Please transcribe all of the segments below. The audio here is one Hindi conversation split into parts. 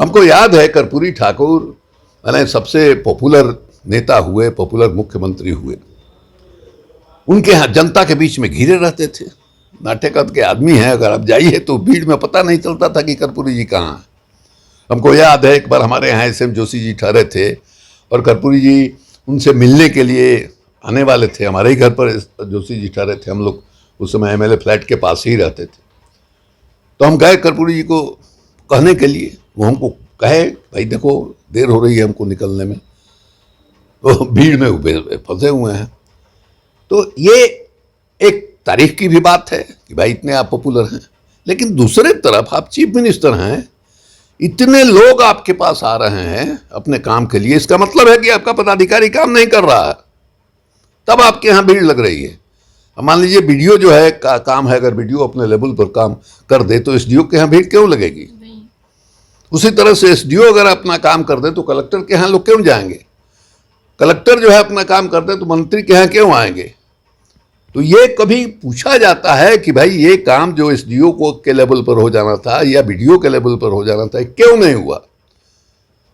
हमको याद है कर्पूरी ठाकुर मैंने सबसे पॉपुलर नेता हुए, पॉपुलर मुख्यमंत्री हुए। उनके यहाँ जनता के बीच में घिरे रहते थे, नाट्य कद के आदमी हैं, अगर आप जाइए तो भीड़ में पता नहीं चलता था कि कर्पूरी जी कहाँ हैं। हमको याद है एक बार हमारे यहाँ एस.एम. जोशी जी ठहरे थे और कर्पूरी जी उनसे मिलने के लिए आने वाले थे, हमारे ही घर पर जोशी जी ठहरे थे। हम लोग उस समय एमएलए फ्लैट के पास ही रहते थे। तो हम गए कर्पूरी जी को कहने के लिए, वो हमको कहे भाई देखो देर हो रही है हमको निकलने में, तो भीड़ में फंसे हुए हैं। तो ये एक तारीफ की भी बात है कि भाई इतने आप पॉपुलर हैं, लेकिन दूसरे तरफ आप चीफ मिनिस्टर हैं, इतने लोग आपके पास आ रहे हैं अपने काम के लिए, इसका मतलब है कि आपका पदाधिकारी काम नहीं कर रहा है, तब आपके यहाँ भीड़ लग रही है। मान लीजिए बीडीओ जो है काम है, अगर बीडीओ अपने लेवल पर काम कर दे तो एसडीओ के यहाँ भीड़ क्यों लगेगी? उसी तरह से एसडीओ अगर अपना काम कर दे तो कलेक्टर के यहाँ लोग क्यों जाएंगे? कलेक्टर जो है अपना काम कर दे तो मंत्री के यहाँ क्यों आएंगे? तो ये कभी पूछा जाता है कि भाई ये काम जो एसडीओ को के लेवल पर हो जाना था या बीडीओ के लेवल पर हो जाना था क्यों नहीं हुआ?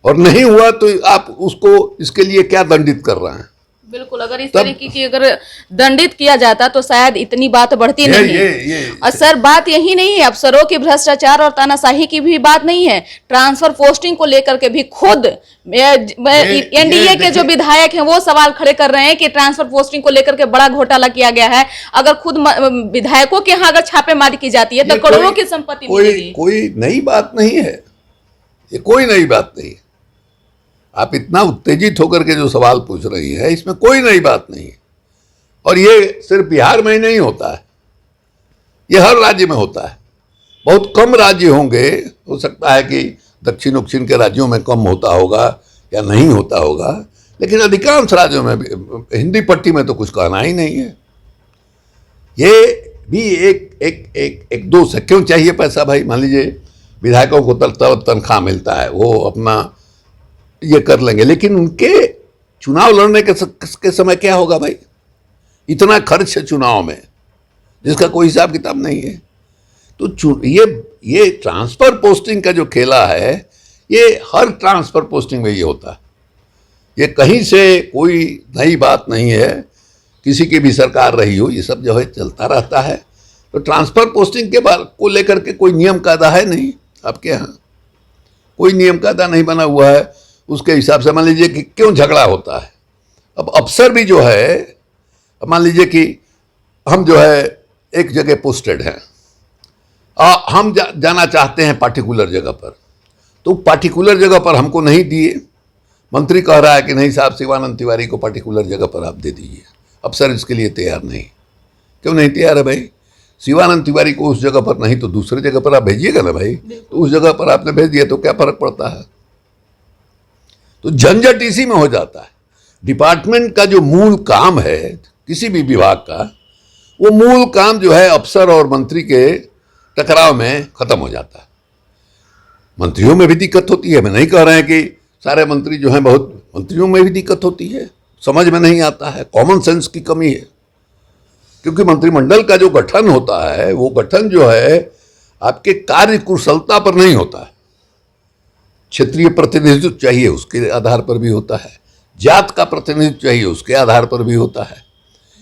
और नहीं हुआ तो आप उसको इसके लिए क्या दंडित कर रहे हैं? बिल्कुल, अगर इस तरीके की अगर दंडित किया जाता तो शायद इतनी बात बढ़ती नहीं है। और सर बात यही नहीं है, अफसरों के भ्रष्टाचार और तानाशाही की भी बात नहीं है, ट्रांसफर पोस्टिंग को लेकर के भी खुद एनडीए के जो विधायक हैं वो सवाल खड़े कर रहे हैं कि ट्रांसफर पोस्टिंग को लेकर के बड़ा घोटाला किया गया है। अगर खुद विधायकों के यहाँ अगर छापेमारी की जाती है तो करोड़ों की संपत्ति मिलेगी। कोई नई बात नहीं है, ये कोई नई बात नहीं है। आप इतना उत्तेजित होकर के जो सवाल पूछ रही है इसमें कोई नई बात नहीं है। और ये सिर्फ बिहार में ही नहीं होता है, ये हर राज्य में होता है। बहुत कम राज्य होंगे, हो सकता है कि दक्षिण के राज्यों में कम होता होगा या नहीं होता होगा, लेकिन अधिकांश राज्यों में हिंदी पट्टी में तो कुछ कहना ही नहीं है। ये भी एक दोष है। क्यों चाहिए पैसा भाई? मान लीजिए विधायकों को तनख्वाह मिलता है, वो अपना ये कर लेंगे, लेकिन उनके चुनाव लड़ने के समय क्या होगा भाई? इतना खर्च है चुनाव में जिसका कोई हिसाब किताब नहीं है। तो ये ट्रांसफर पोस्टिंग का जो खेला है, ये हर ट्रांसफर पोस्टिंग में ये होता है। ये कहीं से कोई नई बात नहीं है, किसी की भी सरकार रही हो, ये सब जो है चलता रहता है। तो ट्रांसफर पोस्टिंग के बारे को लेकर के कोई नियम कायदा है नहीं आपके यहाँ, कोई नियम कायदा नहीं बना हुआ है। उसके हिसाब से मान लीजिए कि क्यों झगड़ा होता है। अब अफसर भी जो है, मान लीजिए कि हम जो है एक जगह पोस्टेड हैं, हम जाना चाहते हैं पार्टिकुलर जगह पर, तो पार्टिकुलर जगह पर हमको नहीं दिए, मंत्री कह रहा है कि नहीं साहब शिवानंद तिवारी को पार्टिकुलर जगह पर आप दे दीजिए। अफसर इसके लिए तैयार नहीं। क्यों नहीं तैयार है भाई? शिवानंद तिवारी को उस जगह पर नहीं तो दूसरे जगह पर आप भेजिएगा ना भाई। तो उस जगह पर आपने भेज दिया तो क्या फर्क पड़ता है? तो झंझट इसी में हो जाता है। डिपार्टमेंट का जो मूल काम है किसी भी विभाग का, वो मूल काम जो है अफसर और मंत्री के टकराव में खत्म हो जाता है। मंत्रियों में भी दिक्कत होती है, मैं नहीं कह रहे हैं कि सारे मंत्री जो हैं, बहुत मंत्रियों में भी दिक्कत होती है, समझ में नहीं आता है, कॉमन सेंस की कमी है। क्योंकि मंत्रिमंडल का जो गठन होता है वो गठन जो है आपके कार्य कुशलता पर नहीं होता है, क्षेत्रीय प्रतिनिधित्व चाहिए उसके आधार पर भी होता है, जात का प्रतिनिधित्व चाहिए उसके आधार पर भी होता है।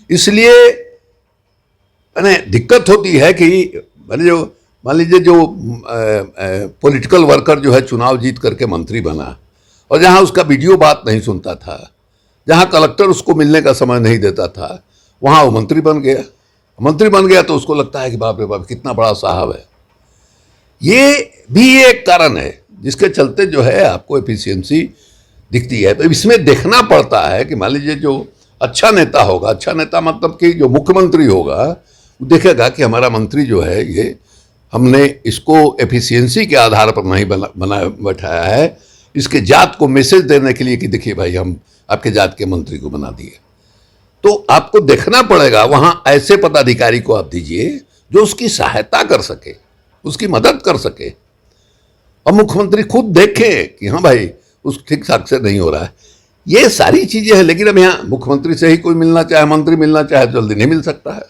इसलिए मैंने दिक्कत होती है कि मान लीजिए जो पॉलिटिकल वर्कर जो है चुनाव जीत करके मंत्री बना, और जहां उसका वीडियो बात नहीं सुनता था, जहां कलेक्टर उसको मिलने का समय नहीं देता था, वहां वो मंत्री बन गया। मंत्री बन गया तो उसको लगता है कि बाप रे बाप कितना बड़ा साहब है। ये भी एक कारण है जिसके चलते जो है आपको एफिशिएंसी दिखती है। तो इसमें देखना पड़ता है कि मान लीजिए जो अच्छा नेता होगा, अच्छा नेता मतलब कि जो मुख्यमंत्री होगा, वो देखेगा कि हमारा मंत्री जो है ये हमने इसको एफिशिएंसी के आधार पर नहीं बना बैठाया है, इसके जात को मैसेज देने के लिए कि देखिए भाई हम आपके जात के मंत्री को बना दिए। तो आपको देखना पड़ेगा वहाँ ऐसे पदाधिकारी को आप दीजिए जो उसकी सहायता कर सके, उसकी मदद कर सके, और मुख्यमंत्री खुद देखे कि हाँ भाई उस ठीक ठाक से नहीं हो रहा है। ये सारी चीज़ें हैं, लेकिन अब यहाँ मुख्यमंत्री से ही कोई मिलना चाहे, मंत्री मिलना चाहे, जल्दी नहीं मिल सकता है।